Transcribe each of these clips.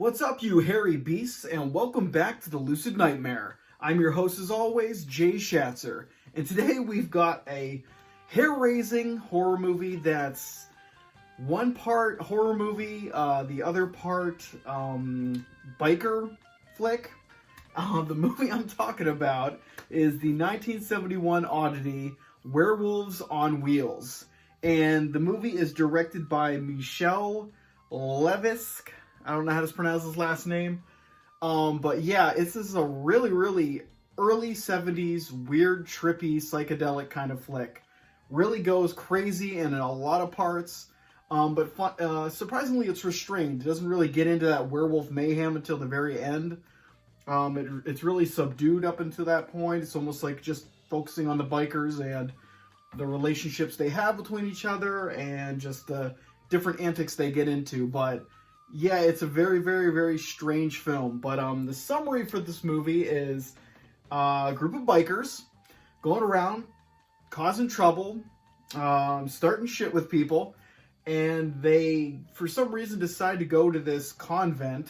What's up, you hairy beasts, and welcome back to the Lucid Nightmare. I'm your host, as always, Jay Schatzer, and today we've got a hair-raising horror movie that's one part horror movie, the other part biker flick. The movie I'm talking about is the 1971 oddity Werewolves on Wheels, and the movie is directed by Michel Levisk. I don't know how to pronounce his last name. But yeah, this is a really early 70s, weird, trippy, psychedelic kind of flick. Really goes crazy and in a lot of parts. But surprisingly, it's restrained. It doesn't really get into that werewolf mayhem until the very end. It's really subdued up until that point. It's almost like just focusing on the bikers and the relationships they have between each other and just the different antics they get into. But yeah, it's a very strange film. But the summary for this movie is a group of bikers going around causing trouble, starting shit with people, and they, for some reason, decide to go to this convent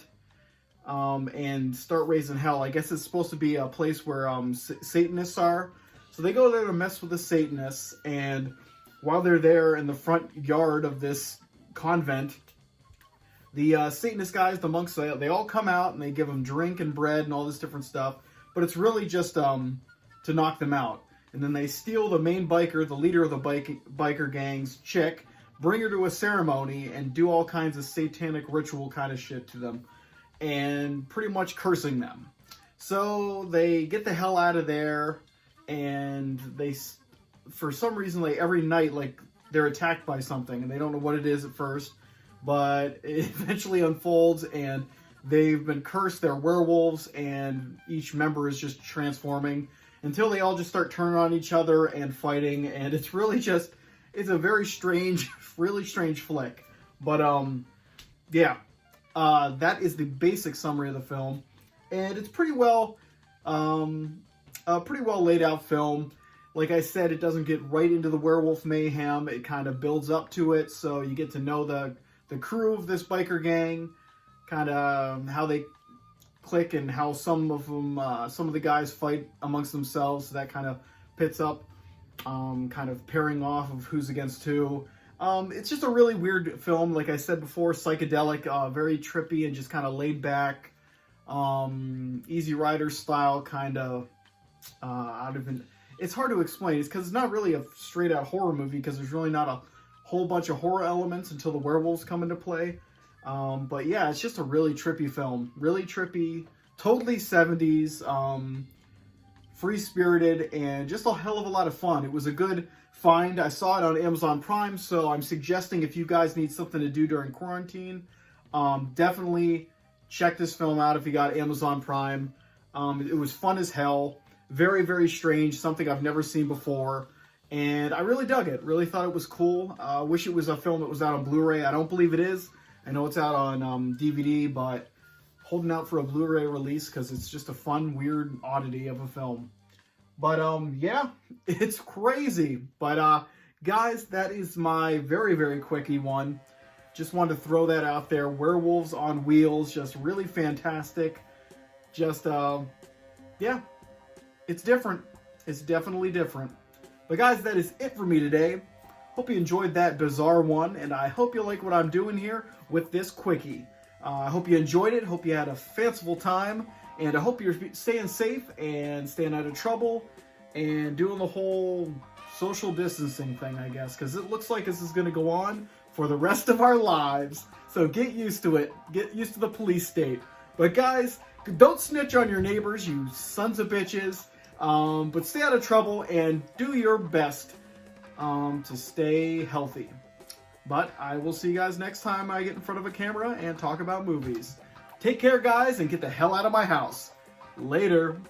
and start raising hell. I guess it's supposed to be a place where Satanists are. So they go there to mess with the Satanists, and while they're there in the front yard of this convent, the Satanist guys, the monks, they all come out and they give them drink and bread and all this different stuff. But it's really just to knock them out. And then they steal the main biker, the leader of the biker gang's chick, bring her to a ceremony and do all kinds of satanic ritual kind of shit to them. And pretty much cursing them. So they get the hell out of there, and they, for some reason, like every night, like they're attacked by something, and they don't know what it is at first. But it eventually unfolds, and they've been cursed. They're werewolves, and each member is just transforming until they all just start turning on each other and fighting. And it's really just, it's a very strange, really strange flick. But yeah, that is the basic summary of the film, and it's pretty well laid out film. Like I said, it doesn't get right into the werewolf mayhem. It kind of builds up to it, so you get to know the crew of this biker gang, kind of how they click and how some of the guys fight amongst themselves. So that kind of pits up, kind of pairing off of who's against who. It's just a really weird film. Like I said before, psychedelic, very trippy and just kind of laid back, Easy Rider style kind of. It's hard to explain. It's because it's not really a straight out horror movie, because there's really not a whole bunch of horror elements until the werewolves come into play. But yeah, it's just a really trippy film. Really trippy, totally 70s, free-spirited, and just a hell of a lot of fun. It was a good find. I saw it on Amazon Prime, so I'm suggesting if you guys need something to do during quarantine, definitely check this film out if you got Amazon Prime. It was fun as hell. Very strange, something I've never seen before. And I really dug it. Really thought it was cool. I wish it was a film that was out on Blu-ray. I don't believe it is. I know it's out on DVD, but holding out for a Blu-ray release because it's just a fun, weird oddity of a film. But yeah, it's crazy. But guys, that is my very quickie one. Just wanted to throw that out there. Werewolves on Wheels, just really fantastic. Just yeah, it's different. It's definitely different. But guys, that is it for me today. Hope you enjoyed that bizarre one, and I hope you like what I'm doing here with this quickie. I hope you enjoyed it. Hope you had a fanciful time, and I hope you're staying safe and staying out of trouble and doing the whole social distancing thing, I guess, because it looks like this is going to go on for the rest of our lives. So get used to it. Get used to the police state. But guys, don't snitch on your neighbors, you sons of bitches. But stay out of trouble and do your best to stay healthy. But I will see you guys next time I get in front of a camera and talk about movies. Take care, guys, and get the hell out of my house. Later.